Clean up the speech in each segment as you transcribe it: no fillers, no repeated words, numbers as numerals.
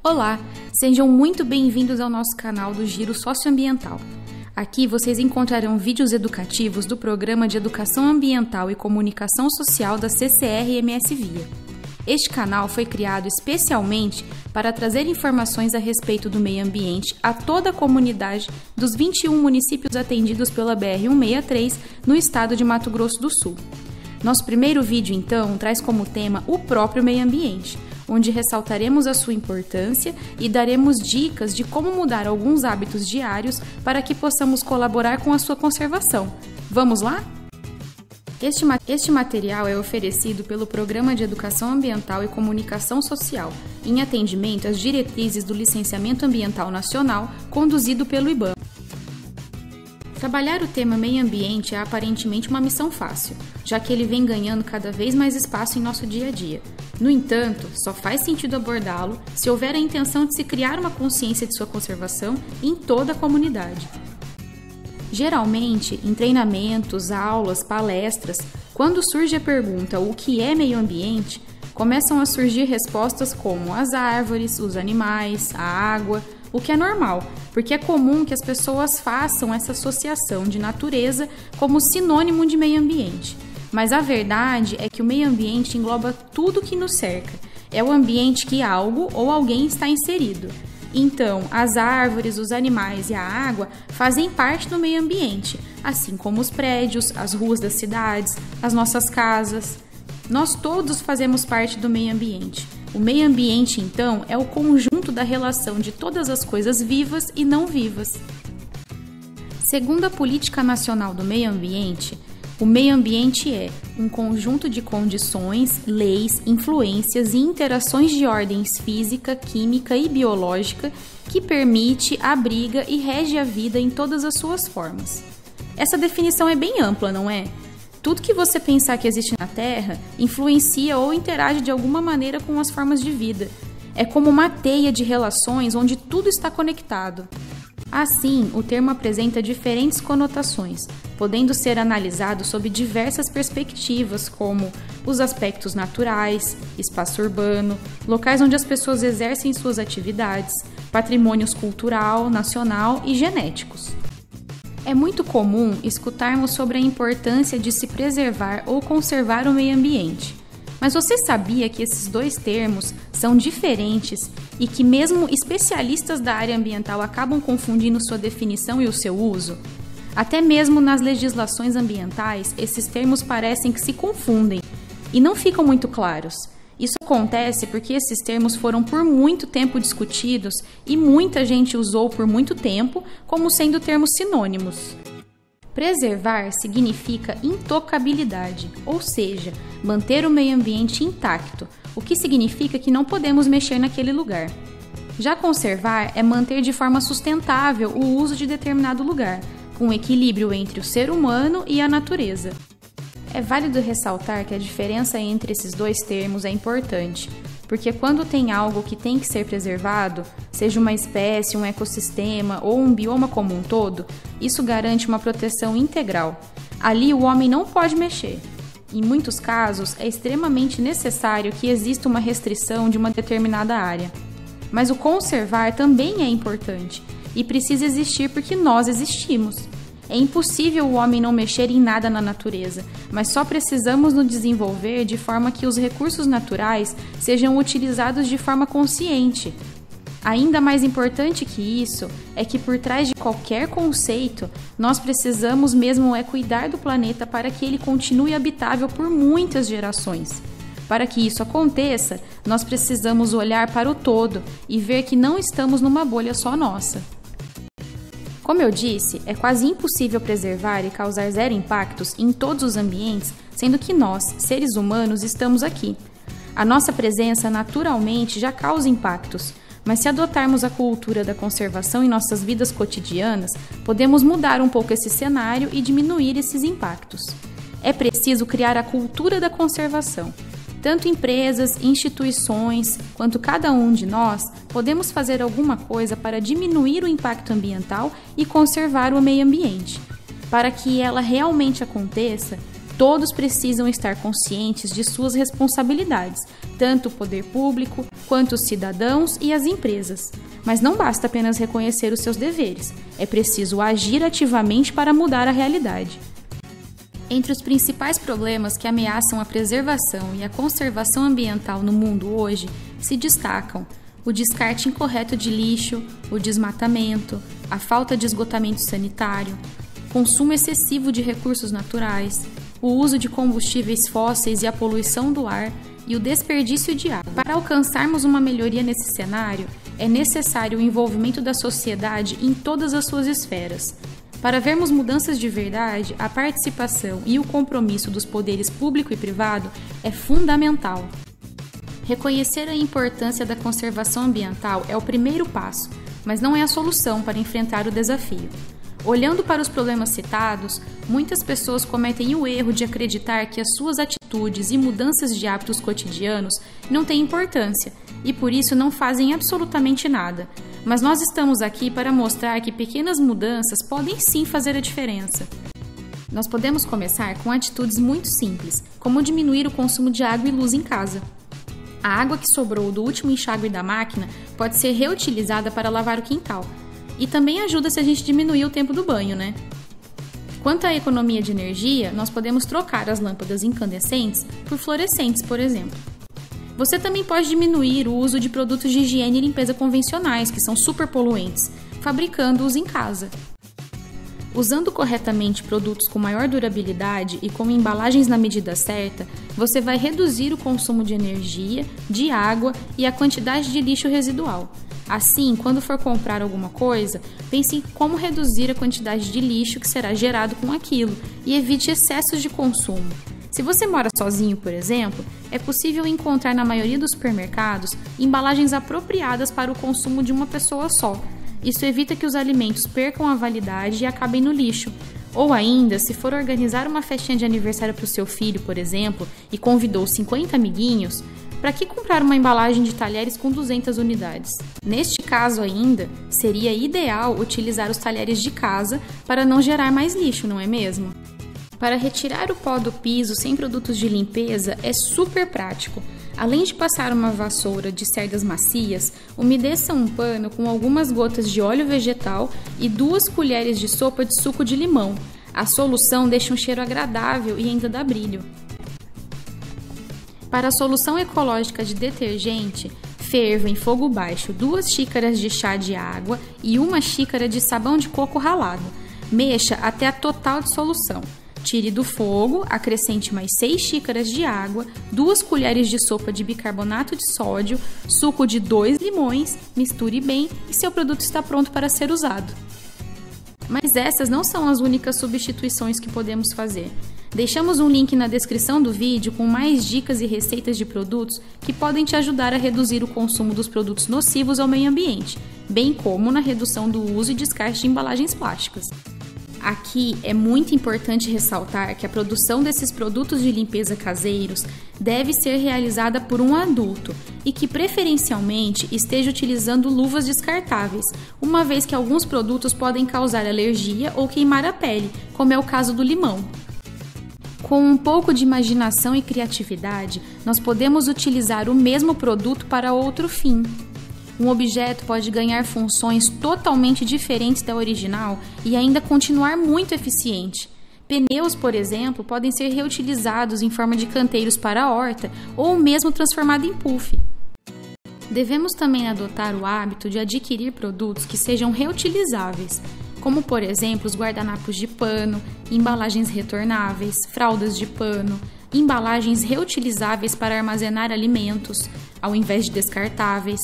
Olá, sejam muito bem-vindos ao nosso canal do Giro Socioambiental. Aqui vocês encontrarão vídeos educativos do Programa de Educação Ambiental e Comunicação Social da CCR-MS Via. Este canal foi criado especialmente para trazer informações a respeito do meio ambiente a toda a comunidade dos 21 municípios atendidos pela BR-163 no estado de Mato Grosso do Sul. Nosso primeiro vídeo, então, traz como tema o próprio meio ambiente, onde ressaltaremos a sua importância e daremos dicas de como mudar alguns hábitos diários para que possamos colaborar com a sua conservação. Vamos lá? Este material é oferecido pelo Programa de Educação Ambiental e Comunicação Social, em atendimento às diretrizes do Licenciamento Ambiental Nacional, conduzido pelo IBAMA. Trabalhar o tema meio ambiente é aparentemente uma missão fácil, já que ele vem ganhando cada vez mais espaço em nosso dia a dia. No entanto, só faz sentido abordá-lo se houver a intenção de se criar uma consciência de sua conservação em toda a comunidade. Geralmente, em treinamentos, aulas, palestras, quando surge a pergunta "o que é meio ambiente?", começam a surgir respostas como as árvores, os animais, a água, o que é normal, porque é comum que as pessoas façam essa associação de natureza como sinônimo de meio ambiente. Mas a verdade é que o meio ambiente engloba tudo que nos cerca. É o ambiente que algo ou alguém está inserido. Então, as árvores, os animais e a água fazem parte do meio ambiente, assim como os prédios, as ruas das cidades, as nossas casas. Nós todos fazemos parte do meio ambiente. O meio ambiente, então, é o conjunto da relação de todas as coisas vivas e não vivas. Segundo a Política Nacional do Meio Ambiente, o meio ambiente é um conjunto de condições, leis, influências e interações de ordens física, química e biológica que permite, abriga e rege a vida em todas as suas formas. Essa definição é bem ampla, não é? Tudo que você pensar que existe na Terra influencia ou interage de alguma maneira com as formas de vida. É como uma teia de relações onde tudo está conectado. Assim, o termo apresenta diferentes conotações, podendo ser analisado sob diversas perspectivas, como os aspectos naturais, espaço urbano, locais onde as pessoas exercem suas atividades, patrimônios cultural, nacional e genéticos. É muito comum escutarmos sobre a importância de se preservar ou conservar o meio ambiente. Mas você sabia que esses dois termos são diferentes e que mesmo especialistas da área ambiental acabam confundindo sua definição e o seu uso? Até mesmo nas legislações ambientais, esses termos parecem que se confundem e não ficam muito claros. Isso acontece porque esses termos foram por muito tempo discutidos e muita gente usou por muito tempo como sendo termos sinônimos. Preservar significa intocabilidade, ou seja, manter o meio ambiente intacto, o que significa que não podemos mexer naquele lugar. Já conservar é manter de forma sustentável o uso de determinado lugar, com equilíbrio entre o ser humano e a natureza. É válido ressaltar que a diferença entre esses dois termos é importante, porque quando tem algo que tem que ser preservado, seja uma espécie, um ecossistema ou um bioma como um todo, isso garante uma proteção integral. Ali o homem não pode mexer. Em muitos casos, é extremamente necessário que exista uma restrição de uma determinada área. Mas o conservar também é importante e precisa existir porque nós existimos. É impossível o homem não mexer em nada na natureza, mas só precisamos nos desenvolver de forma que os recursos naturais sejam utilizados de forma consciente. Ainda mais importante que isso é que por trás de qualquer conceito, nós precisamos mesmo cuidar do planeta para que ele continue habitável por muitas gerações. Para que isso aconteça, nós precisamos olhar para o todo e ver que não estamos numa bolha só nossa. Como eu disse, é quase impossível preservar e causar zero impactos em todos os ambientes, sendo que nós, seres humanos, estamos aqui. A nossa presença naturalmente já causa impactos, mas se adotarmos a cultura da conservação em nossas vidas cotidianas, podemos mudar um pouco esse cenário e diminuir esses impactos. É preciso criar a cultura da conservação. Tanto empresas, instituições, quanto cada um de nós, podemos fazer alguma coisa para diminuir o impacto ambiental e conservar o meio ambiente. Para que ela realmente aconteça, Todos precisam estar conscientes de suas responsabilidades, tanto o poder público quanto os cidadãos e as empresas. Mas não basta apenas reconhecer os seus deveres, é preciso agir ativamente para mudar a realidade. Entre os principais problemas que ameaçam a preservação e a conservação ambiental no mundo hoje se destacam o descarte incorreto de lixo, o desmatamento, a falta de esgotamento sanitário, consumo excessivo de recursos naturais, o uso de combustíveis fósseis e a poluição do ar e o desperdício de água. Para alcançarmos uma melhoria nesse cenário, é necessário o envolvimento da sociedade em todas as suas esferas. Para vermos mudanças de verdade, a participação e o compromisso dos poderes público e privado é fundamental. Reconhecer a importância da conservação ambiental é o primeiro passo, mas não é a solução para enfrentar o desafio. Olhando para os problemas citados, muitas pessoas cometem o erro de acreditar que as suas atitudes e mudanças de hábitos cotidianos não têm importância e por isso não fazem absolutamente nada. Mas nós estamos aqui para mostrar que pequenas mudanças podem sim fazer a diferença. Nós podemos começar com atitudes muito simples, como diminuir o consumo de água e luz em casa. A água que sobrou do último enxágue da máquina pode ser reutilizada para lavar o quintal. E também ajuda se a gente diminuir o tempo do banho, né? Quanto à economia de energia, nós podemos trocar as lâmpadas incandescentes por fluorescentes, por exemplo. Você também pode diminuir o uso de produtos de higiene e limpeza convencionais, que são super poluentes, fabricando-os em casa. Usando corretamente produtos com maior durabilidade e com embalagens na medida certa, você vai reduzir o consumo de energia, de água e a quantidade de lixo residual. Assim, quando for comprar alguma coisa, pense em como reduzir a quantidade de lixo que será gerado com aquilo e evite excessos de consumo. Se você mora sozinho, por exemplo, é possível encontrar na maioria dos supermercados embalagens apropriadas para o consumo de uma pessoa só. Isso evita que os alimentos percam a validade e acabem no lixo. Ou ainda, se for organizar uma festinha de aniversário para o seu filho, por exemplo, e convidou 50 amiguinhos, para que comprar uma embalagem de talheres com 200 unidades? Neste caso ainda, seria ideal utilizar os talheres de casa para não gerar mais lixo, não é mesmo? Para retirar o pó do piso sem produtos de limpeza é super prático. Além de passar uma vassoura de cerdas macias, umedeça um pano com algumas gotas de óleo vegetal e 2 colheres de sopa de suco de limão. A solução deixa um cheiro agradável e ainda dá brilho. Para a solução ecológica de detergente, ferva em fogo baixo 2 xícaras de chá de água e 1 xícara de sabão de coco ralado. Mexa até a total dissolução. Tire do fogo, acrescente mais 6 xícaras de água, 2 colheres de sopa de bicarbonato de sódio, suco de 2 limões, misture bem e seu produto está pronto para ser usado. Mas essas não são as únicas substituições que podemos fazer. Deixamos um link na descrição do vídeo com mais dicas e receitas de produtos que podem te ajudar a reduzir o consumo dos produtos nocivos ao meio ambiente, bem como na redução do uso e descarte de embalagens plásticas. Aqui é muito importante ressaltar que a produção desses produtos de limpeza caseiros deve ser realizada por um adulto e que preferencialmente esteja utilizando luvas descartáveis, uma vez que alguns produtos podem causar alergia ou queimar a pele, como é o caso do limão. Com um pouco de imaginação e criatividade, nós podemos utilizar o mesmo produto para outro fim. Um objeto pode ganhar funções totalmente diferentes da original e ainda continuar muito eficiente. Pneus, por exemplo, podem ser reutilizados em forma de canteiros para a horta ou mesmo transformado em puff. Devemos também adotar o hábito de adquirir produtos que sejam reutilizáveis, como por exemplo os guardanapos de pano, embalagens retornáveis, fraldas de pano, embalagens reutilizáveis para armazenar alimentos, ao invés de descartáveis.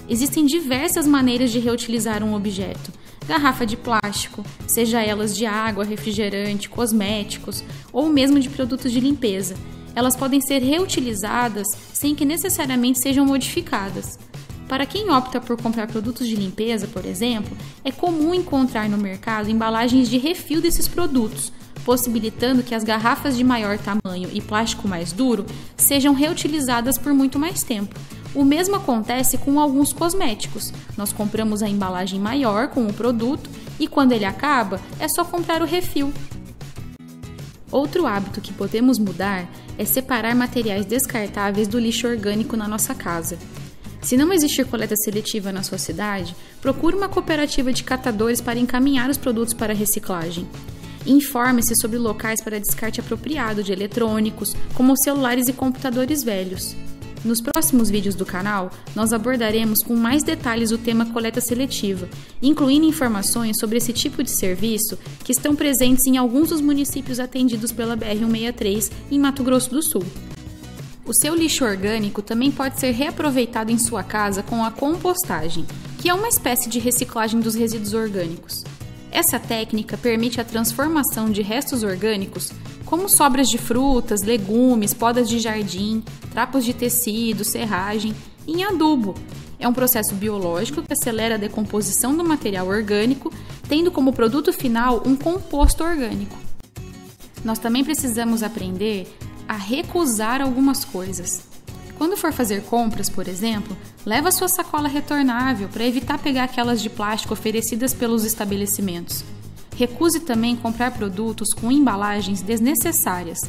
Existem diversas maneiras de reutilizar um objeto. Garrafa de plástico, seja elas de água, refrigerante, cosméticos ou mesmo de produtos de limpeza. Elas podem ser reutilizadas sem que necessariamente sejam modificadas. Para quem opta por comprar produtos de limpeza, por exemplo, é comum encontrar no mercado embalagens de refil desses produtos, possibilitando que as garrafas de maior tamanho e plástico mais duro sejam reutilizadas por muito mais tempo. O mesmo acontece com alguns cosméticos. Nós compramos a embalagem maior com o produto e quando ele acaba, é só comprar o refil. Outro hábito que podemos mudar é separar materiais descartáveis do lixo orgânico na nossa casa. Se não existir coleta seletiva na sua cidade, procure uma cooperativa de catadores para encaminhar os produtos para reciclagem. Informe-se sobre locais para descarte apropriado de eletrônicos, como celulares e computadores velhos. Nos próximos vídeos do canal, nós abordaremos com mais detalhes o tema coleta seletiva, incluindo informações sobre esse tipo de serviço que estão presentes em alguns dos municípios atendidos pela BR-163 em Mato Grosso do Sul. O seu lixo orgânico também pode ser reaproveitado em sua casa com a compostagem, que é uma espécie de reciclagem dos resíduos orgânicos. Essa técnica permite a transformação de restos orgânicos, como sobras de frutas, legumes, podas de jardim, trapos de tecido, serragem, em adubo. É um processo biológico que acelera a decomposição do material orgânico, tendo como produto final um composto orgânico. Nós também precisamos aprender a recusar algumas coisas. Quando for fazer compras, por exemplo, leva sua sacola retornável para evitar pegar aquelas de plástico oferecidas pelos estabelecimentos. Recuse também comprar produtos com embalagens desnecessárias.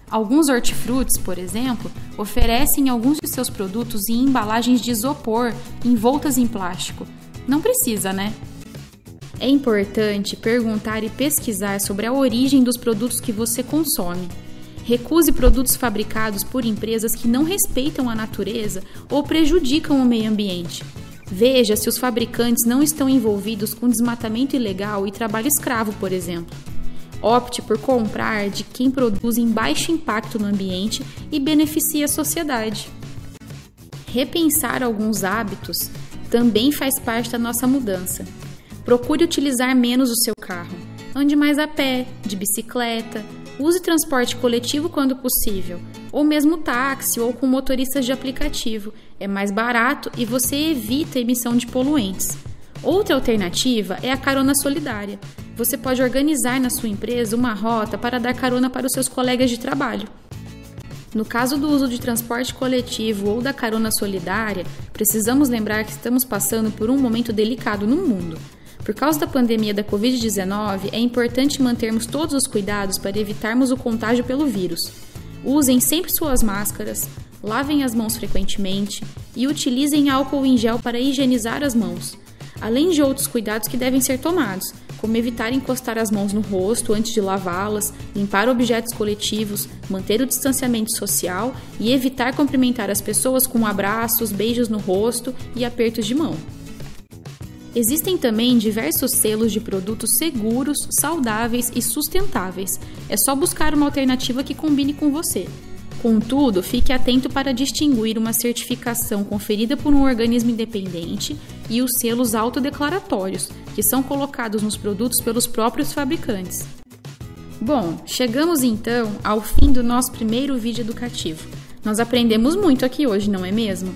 Alguns hortifrutis, por exemplo, oferecem alguns de seus produtos em embalagens de isopor envoltas em plástico. Não precisa, né? É importante perguntar e pesquisar sobre a origem dos produtos que você consome. Recuse produtos fabricados por empresas que não respeitam a natureza ou prejudicam o meio ambiente. Veja se os fabricantes não estão envolvidos com desmatamento ilegal e trabalho escravo, por exemplo. Opte por comprar de quem produz em baixo impacto no ambiente e beneficia a sociedade. Repensar alguns hábitos também faz parte da nossa mudança. Procure utilizar menos o seu carro. Ande mais a pé, de bicicleta. Use transporte coletivo quando possível, ou mesmo táxi ou com motoristas de aplicativo. É mais barato e você evita a emissão de poluentes. Outra alternativa é a carona solidária. Você pode organizar na sua empresa uma rota para dar carona para os seus colegas de trabalho. No caso do uso de transporte coletivo ou da carona solidária, precisamos lembrar que estamos passando por um momento delicado no mundo. Por causa da pandemia da Covid-19, é importante mantermos todos os cuidados para evitarmos o contágio pelo vírus. Usem sempre suas máscaras, lavem as mãos frequentemente e utilizem álcool em gel para higienizar as mãos, além de outros cuidados que devem ser tomados, como evitar encostar as mãos no rosto antes de lavá-las, limpar objetos coletivos, manter o distanciamento social e evitar cumprimentar as pessoas com abraços, beijos no rosto e apertos de mão. Existem também diversos selos de produtos seguros, saudáveis e sustentáveis. É só buscar uma alternativa que combine com você. Contudo, fique atento para distinguir uma certificação conferida por um organismo independente e os selos autodeclaratórios, que são colocados nos produtos pelos próprios fabricantes. Bom, chegamos então ao fim do nosso primeiro vídeo educativo. Nós aprendemos muito aqui hoje, não é mesmo?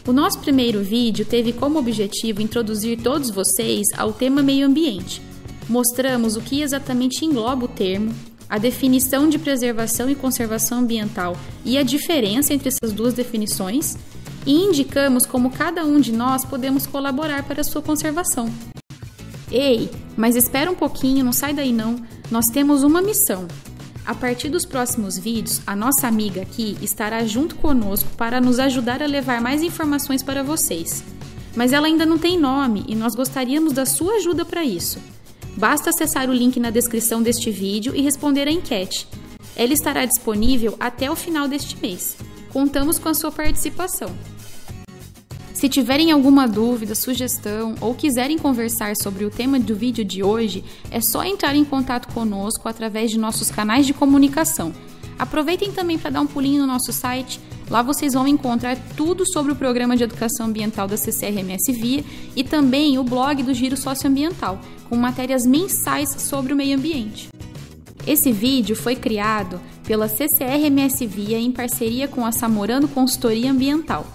O nosso primeiro vídeo teve como objetivo introduzir todos vocês ao tema meio ambiente. Mostramos o que exatamente engloba o termo, a definição de preservação e conservação ambiental e a diferença entre essas duas definições, e indicamos como cada um de nós podemos colaborar para a sua conservação. Ei, mas espera um pouquinho, não sai daí não, nós temos uma missão. A partir dos próximos vídeos, a nossa amiga aqui estará junto conosco para nos ajudar a levar mais informações para vocês. Mas ela ainda não tem nome e nós gostaríamos da sua ajuda para isso. Basta acessar o link na descrição deste vídeo e responder a enquete. Ela estará disponível até o final deste mês. Contamos com a sua participação. Se tiverem alguma dúvida, sugestão ou quiserem conversar sobre o tema do vídeo de hoje, é só entrar em contato conosco através de nossos canais de comunicação. Aproveitem também para dar um pulinho no nosso site, lá vocês vão encontrar tudo sobre o Programa de Educação Ambiental da CCRMS Via e também o blog do Giro Socioambiental, com matérias mensais sobre o meio ambiente. Esse vídeo foi criado pela CCRMS Via em parceria com a Samorano Consultoria Ambiental.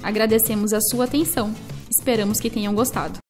Agradecemos a sua atenção. Esperamos que tenham gostado.